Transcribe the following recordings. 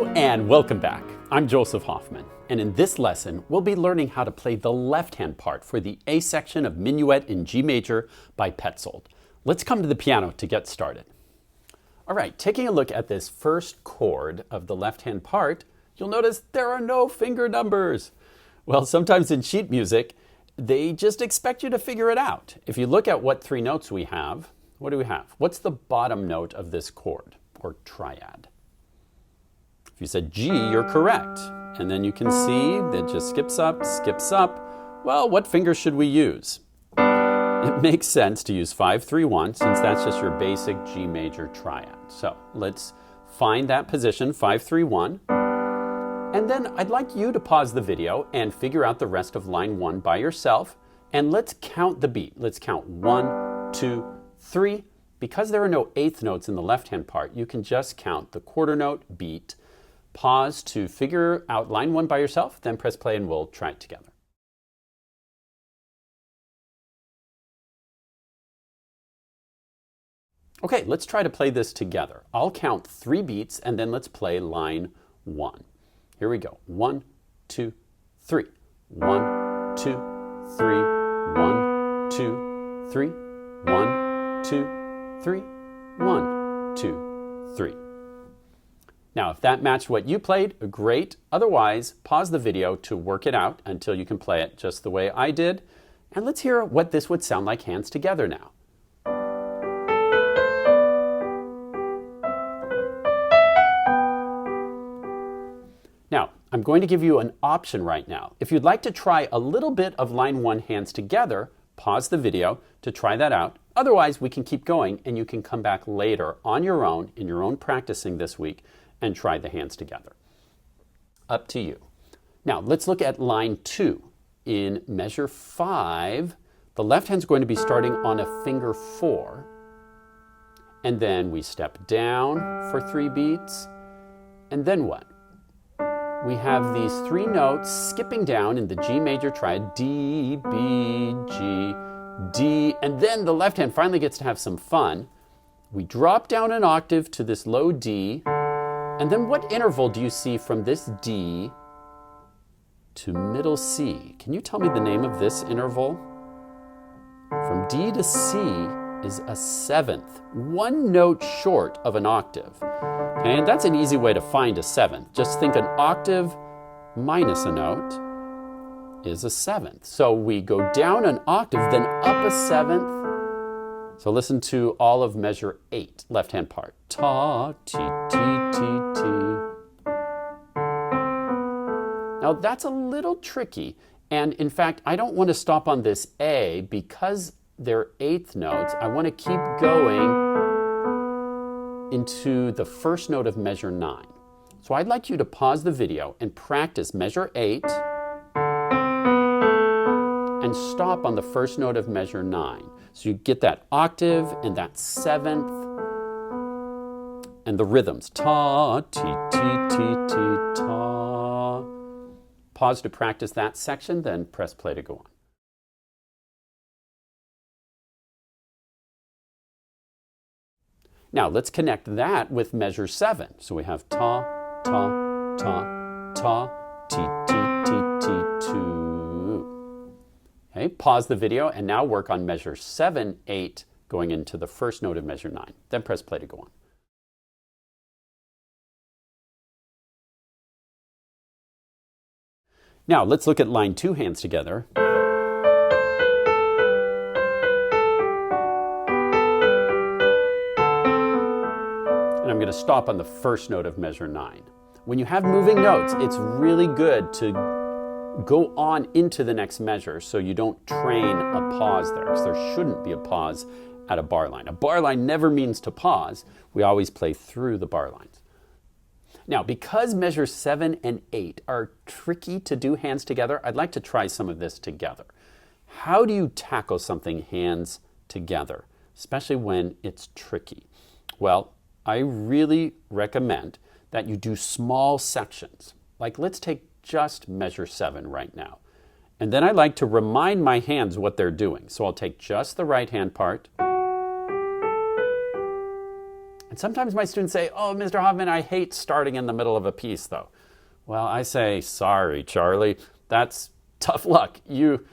Hello and welcome back. I'm Joseph Hoffman, and in this lesson we'll be learning how to play the left-hand part for the A section of Minuet in G major by Petzold. Let's come to the piano to get started. All right, taking a look at this first chord of the left-hand part, you'll notice there are no finger numbers. Well, sometimes in sheet music, they just expect you to figure it out. If you look at what three notes we have, what do we have? What's the bottom note of this chord or triad? If you said G, you're correct. And then you can see that just skips up, skips up. Well, what finger should we use? It makes sense to use 5-3-1 since that's just your basic G major triad. So let's find that position, 5-3-1. And then I'd like you to pause the video and figure out the rest of line 1 by yourself. And let's count the beat. Let's count 1, 2, 3. Because there are no eighth notes in the left-hand part, you can just count the quarter note beat. Pause to figure out line 1 by yourself, then press play and we'll try it together. Okay, let's try to play this together. I'll count 3 beats and then let's play line 1. Here we go. 1, 2, 3. 1, 2, 3. 1, 2, 3. 1, 2, 3. 1, 2, 3. Now, if that matched what you played, great. Otherwise, pause the video to work it out until you can play it just the way I did. And let's hear what this would sound like hands together now. Now, I'm going to give you an option right now. If you'd like to try a little bit of line 1 hands together, pause the video to try that out. Otherwise, we can keep going and you can come back later on your own, in your own practicing this week, and try the hands together. Up to you. Now, let's look at line 2. In measure 5, the left hand's going to be starting on a finger 4. And then we step down for 3 beats. And then what? We have these 3 notes skipping down in the G major triad, D, B, G, D, and then the left hand finally gets to have some fun. We drop down an octave to this low D, and then what interval do you see from this D to middle C? Can you tell me the name of this interval? From D to C is a 7th, 1 note short of an octave. Okay, and that's an easy way to find a 7th. Just think an octave minus a note is a 7th. So we go down an octave, then up a 7th. So listen to all of measure 8, left-hand part. Ta, ti, ti, ti, ti. Now that's a little tricky. And in fact, I don't want to stop on this A because they're 8th notes. I want to keep going into the first note of measure 9. So I'd like you to pause the video and practice measure 8 and stop on the first note of measure 9. So you get that octave and that 7th and the rhythms. Ta, ti, ti, ti, ti, ta. Pause to practice that section, then press play to go on. Now let's connect that with measure 7. So we have ta, ta, ta, ta, ti, ti, ti, ti, 2. Okay, pause the video and now work on measure 7, 8, going into the first note of measure 9. Then press play to go on. Now let's look at line 2 hands together. I'm going to stop on the first note of measure 9. When you have moving notes, it's really good to go on into the next measure so you don't train a pause there, because there shouldn't be a pause at a bar line. A bar line never means to pause. We always play through the bar lines. Now, because measures 7 and 8 are tricky to do hands together, I'd like to try some of this together. How do you tackle something hands together, especially when it's tricky? Well, I really recommend that you do small sections. Like let's take just measure 7 right now. And then I like to remind my hands what they're doing. So I'll take just the right hand part and sometimes my students say, oh, Mr. Hoffman, I hate starting in the middle of a piece though. Well, I say, sorry, Charlie, that's tough luck. You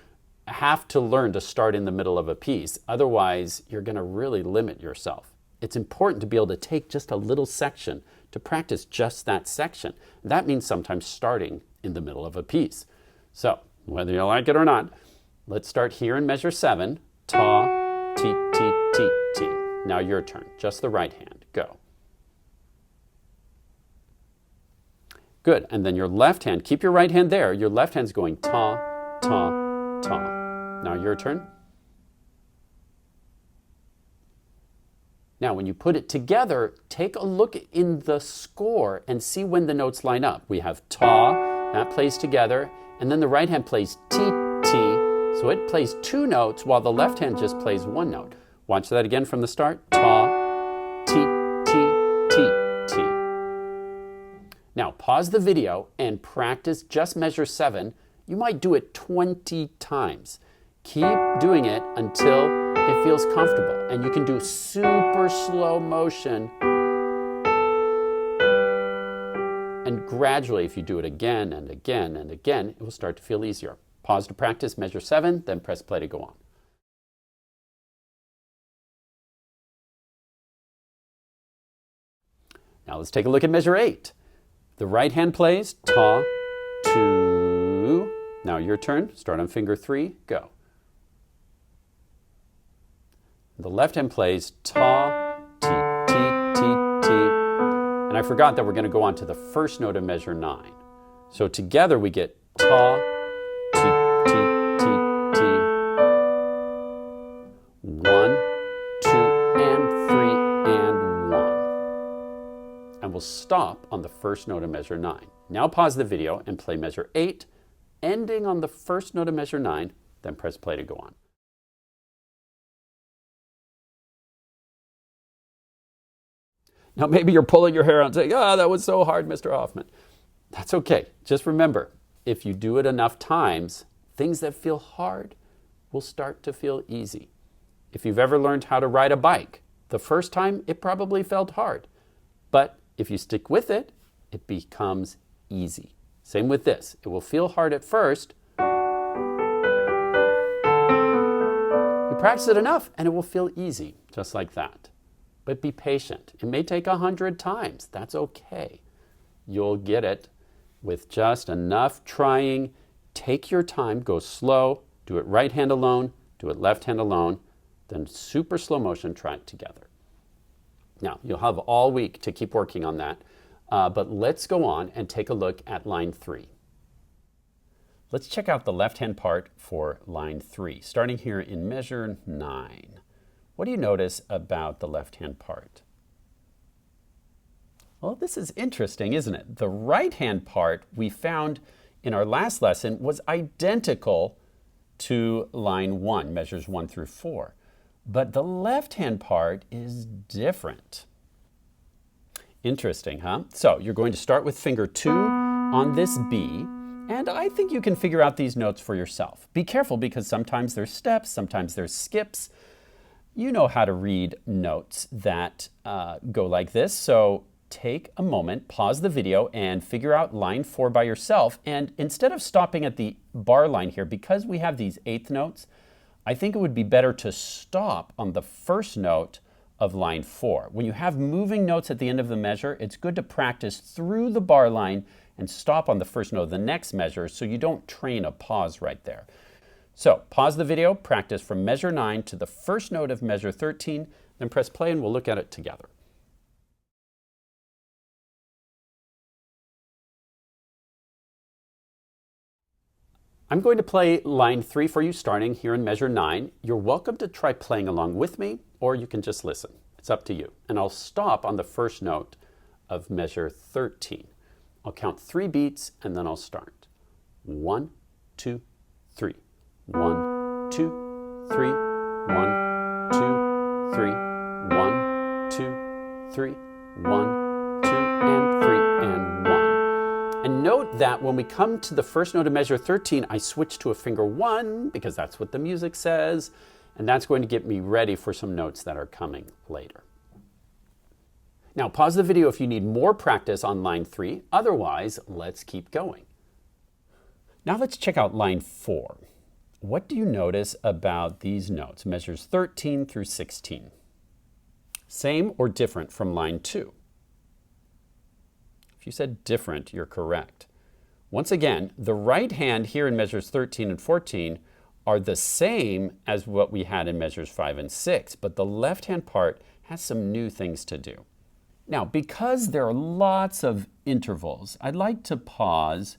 have to learn to start in the middle of a piece. Otherwise, you're going to really limit yourself. It's important to be able to take just a little section to practice just that section. That means sometimes starting in the middle of a piece. So, whether you like it or not, let's start here in measure 7. Ta, ti, ti, ti, ti. Now your turn. Just the right hand. Go. Good. And then your left hand, keep your right hand there. Your left hand's going ta, ta, ta. Now your turn. Now, when you put it together, take a look in the score and see when the notes line up. We have ta, that plays together, and then the right hand plays ti, ti. So it plays 2 notes while the left hand just plays 1 note. Watch that again from the start. Ta, ti, ti, ti, ti. Now, pause the video and practice just measure 7. You might do it 20 times. Keep doing it until it feels comfortable, and you can do super slow motion, and gradually, if you do it again and again and again, it will start to feel easier. Pause to practice, measure 7, then press play to go on. Now let's take a look at measure 8. The right hand plays ta, 2. Now your turn. Start on finger 3, go. The left hand plays ta, ti, ti, ti, ti. And I forgot that we're going to go on to the first note of measure 9. So together we get ta, ti, ti, ti, ti. 1, 2, and 3, and 1. And we'll stop on the first note of measure 9. Now pause the video and play measure 8, ending on the first note of measure 9, then press play to go on. Now maybe you're pulling your hair out and saying, that was so hard, Mr. Hoffman. That's okay. Just remember, if you do it enough times, things that feel hard will start to feel easy. If you've ever learned how to ride a bike, the first time it probably felt hard. But if you stick with it, it becomes easy. Same with this. It will feel hard at first. You practice it enough and it will feel easy, just like that. But be patient. It may take 100 times. That's okay. You'll get it with just enough trying. Take your time, go slow, do it right hand alone, do it left hand alone, then super slow motion, try it together. Now, you'll have all week to keep working on that, but let's go on and take a look at line 3. Let's check out the left hand part for line 3, starting here in measure 9. What do you notice about the left-hand part? Well, this is interesting, isn't it? The right-hand part we found in our last lesson was identical to line 1, measures 1 through 4. But the left-hand part is different. Interesting, huh? So you're going to start with finger 2 on this B, and I think you can figure out these notes for yourself. Be careful because sometimes there's steps, sometimes there's skips. You know how to read notes that go like this, so take a moment, pause the video, and figure out line 4 by yourself. And instead of stopping at the bar line here, because we have these 8th notes, I think it would be better to stop on the first note of line 4. When you have moving notes at the end of the measure, it's good to practice through the bar line and stop on the first note of the next measure so you don't train a pause right there. So pause the video, practice from measure 9 to the first note of measure 13, then press play and we'll look at it together. I'm going to play line 3 for you starting here in measure 9. You're welcome to try playing along with me, or you can just listen. It's up to you. And I'll stop on the first note of measure 13. I'll count 3 beats and then I'll start. 1, 2, 3. 1, 2, 3, 1, 2, 3, 1, 2, 3, 1, 2, and 3, and 1. And note that when we come to the first note of measure 13, I switch to a finger 1 because that's what the music says, and that's going to get me ready for some notes that are coming later. Now pause the video if you need more practice on line 3. Otherwise, let's keep going. Now let's check out line 4. What do you notice about these notes, measures 13 through 16? Same or different from line 2? If you said different, you're correct. Once again, the right hand here in measures 13 and 14 are the same as what we had in measures 5 and 6, but the left hand part has some new things to do. Now, because there are lots of intervals, I'd like to pause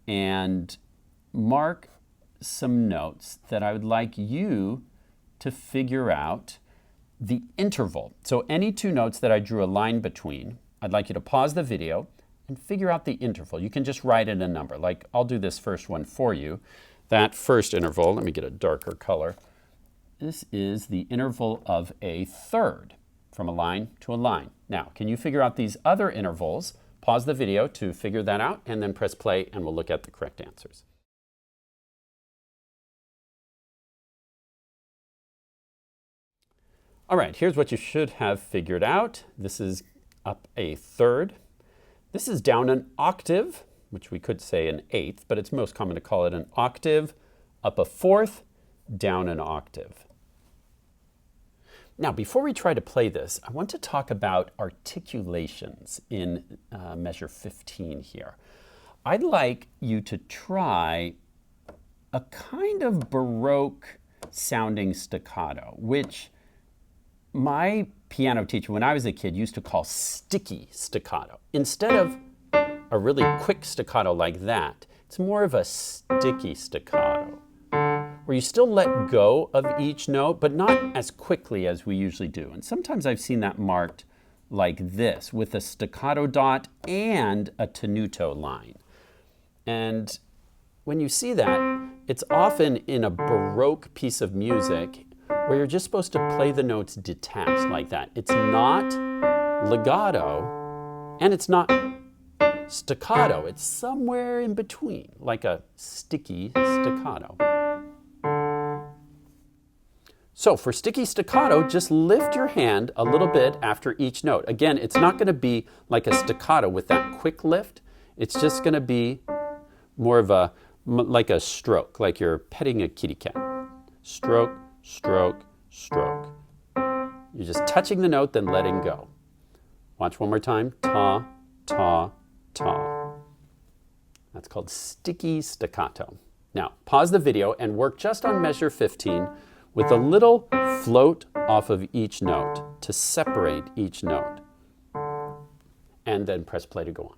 and mark some notes that I would like you to figure out the interval. So any two notes that I drew a line between, I'd like you to pause the video and figure out the interval. You can just write in a number. Like, I'll do this first one for you. That first interval, let me get a darker color. This is the interval of a third from a line to a line. Now, can you figure out these other intervals? Pause the video to figure that out and then press play and we'll look at the correct answers. All right, here's what you should have figured out. This is up a third. This is down an octave, which we could say an eighth, but it's most common to call it an octave. Up a fourth, down an octave. Now, before we try to play this, I want to talk about articulations in measure 15 here. I'd like you to try a kind of Baroque sounding staccato, which my piano teacher, when I was a kid, used to call sticky staccato. Instead of a really quick staccato like that, it's more of a sticky staccato, where you still let go of each note, but not as quickly as we usually do. And sometimes I've seen that marked like this, with a staccato dot and a tenuto line. And when you see that, it's often in a Baroque piece of music where you're just supposed to play the notes detached like that. It's not legato, and it's not staccato. It's somewhere in between, like a sticky staccato. So for sticky staccato, just lift your hand a little bit after each note. Again, it's not going to be like a staccato with that quick lift. It's just going to be more of a, like a stroke, like you're petting a kitty cat. Stroke, stroke, stroke. You're just touching the note, then letting go. Watch one more time. Ta, ta, ta. That's called sticky staccato. Now, pause the video and work just on measure 15 with a little float off of each note to separate each note. And then press play to go on.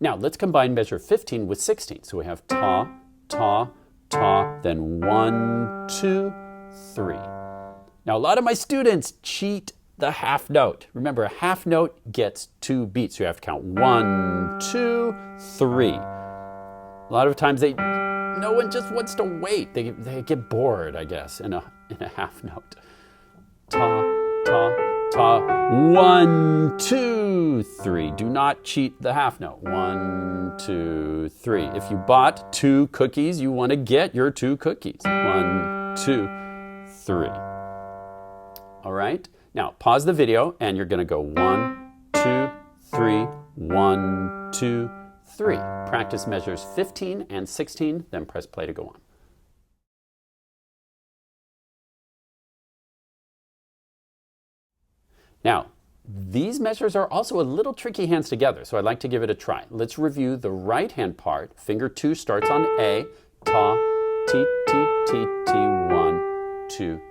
Now, let's combine measure 15 with 16. So we have ta, ta, ta, then 1, 2, 3. Now, a lot of my students cheat the half note. Remember, a half note gets 2 beats. So you have to count 1, 2, 3. A lot of times no one just wants to wait. They get bored, I guess, in a half note. Ta, ta, ta, 1, 2, 3. Do not cheat the half note. 1, 2, 3. If you bought 2 cookies, you want to get your 2 cookies. 1, 2, 3. All right? Now, pause the video, and you're going to go 1, 2, 3, 1, 2, 3. Practice measures 15 and 16, then press play to go on. Now, these measures are also a little tricky hands together, so I'd like to give it a try. Let's review the right hand part. Finger 2 starts on A, ta, ti, ti, ti, ti, 1, 2,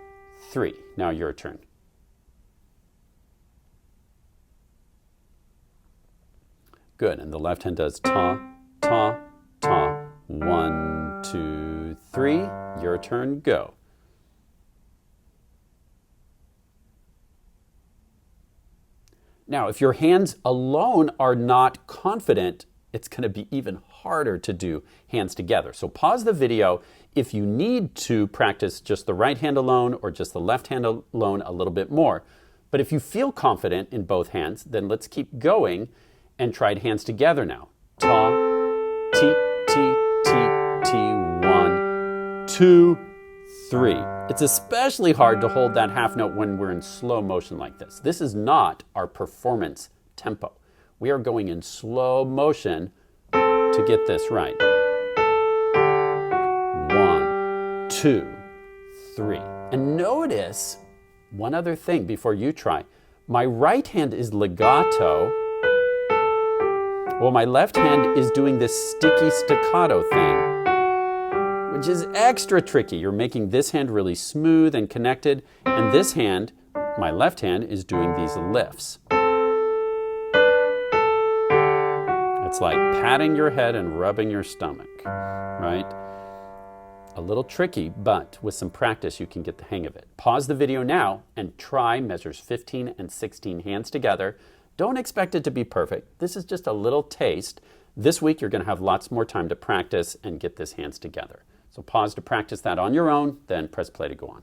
3. Now your turn. Good, and the left hand does ta, ta, ta, 1, 2, 3. Your turn, go. Now, if your hands alone are not confident, it's going to be even harder to do hands together. So pause the video if you need to practice just the right hand alone or just the left hand alone a little bit more. But if you feel confident in both hands, then let's keep going and try hands together now. Ta, ti, ti, ti, ti, 1, 2, 3. It's especially hard to hold that half note when we're in slow motion like this. This is not our performance tempo. We are going in slow motion to get this right. 1, 2, 3. And notice one other thing before you try. My right hand is legato, while my left hand is doing this sticky staccato thing, which is extra tricky. You're making this hand really smooth and connected, and this hand, my left hand, is doing these lifts. It's like patting your head and rubbing your stomach, right? A little tricky, but with some practice you can get the hang of it. Pause the video now and try measures 15 and 16 hands together. Don't expect it to be perfect. This is just a little taste. This week you're going to have lots more time to practice and get this hands together. So pause to practice that on your own, then press play to go on.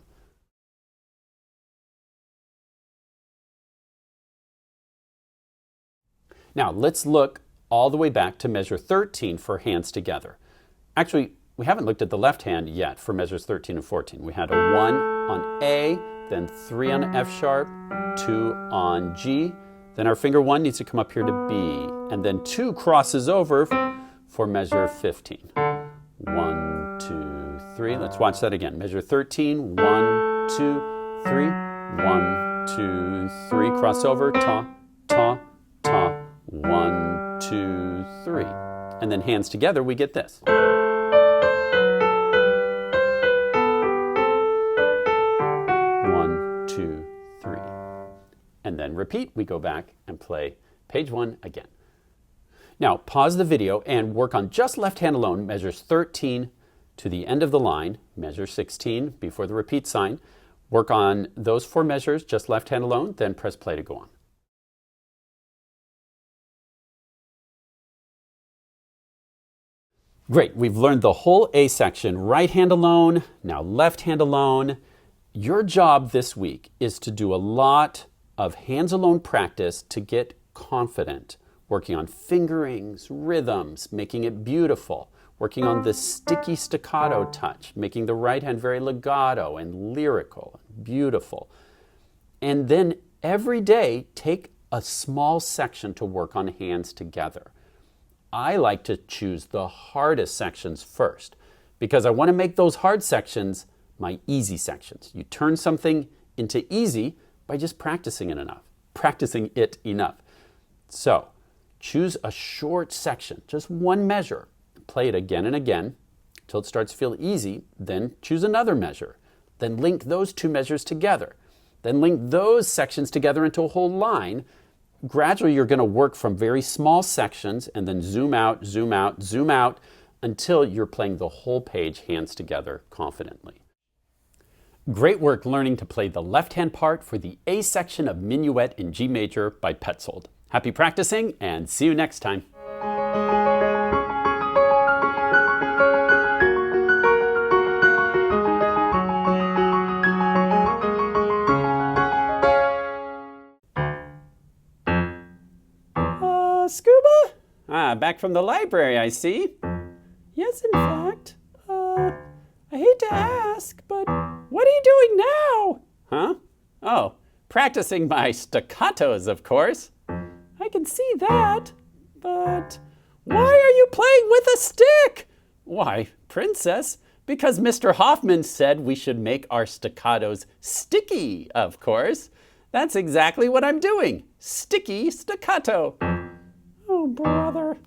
Now let's look all the way back to measure 13 for hands together. Actually, we haven't looked at the left hand yet for measures 13 and 14. We had a 1 on A, then 3 on F sharp, 2 on G, then our finger 1 needs to come up here to B, and then 2 crosses over for measure 15. 1, 2, 3. Let's watch that again. Measure 13, 1, 2, 3, 1, 2, 3, cross over, ta, ta, ta, 1, 2, 3. And then hands together, we get this. 1, 2, 3. And then repeat, we go back and play page 1 again. Now pause the video and work on just left hand alone, measures 13 to the end of the line, measure 16 before the repeat sign. Work on those 4 measures, just left hand alone, then press play to go on. Great, we've learned the whole A section, right hand alone, now left hand alone. Your job this week is to do a lot of hands alone practice to get confident, working on fingerings, rhythms, making it beautiful, working on the sticky staccato touch, making the right hand very legato and lyrical, beautiful. And then every day, take a small section to work on hands together. I like to choose the hardest sections first because I want to make those hard sections my easy sections. You turn something into easy by just practicing it enough. So choose a short section, just one measure. Play it again and again until it starts to feel easy. Then choose another measure. Then link those 2 measures together. Then link those sections together into a whole line. Gradually, you're going to work from very small sections and then zoom out, zoom out, zoom out until you're playing the whole page hands together confidently. Great work learning to play the left-hand part for the A section of Minuet in G major by Petzold. Happy practicing and see you next time. Scuba? Back from the library, I see. Yes, in fact. I hate to ask, but what are you doing now? Huh? Oh, practicing my staccatos, of course. I can see that, but why are you playing with a stick? Why, princess, because Mr. Hoffman said we should make our staccatos sticky, of course. That's exactly what I'm doing. Sticky staccato. Oh, brother.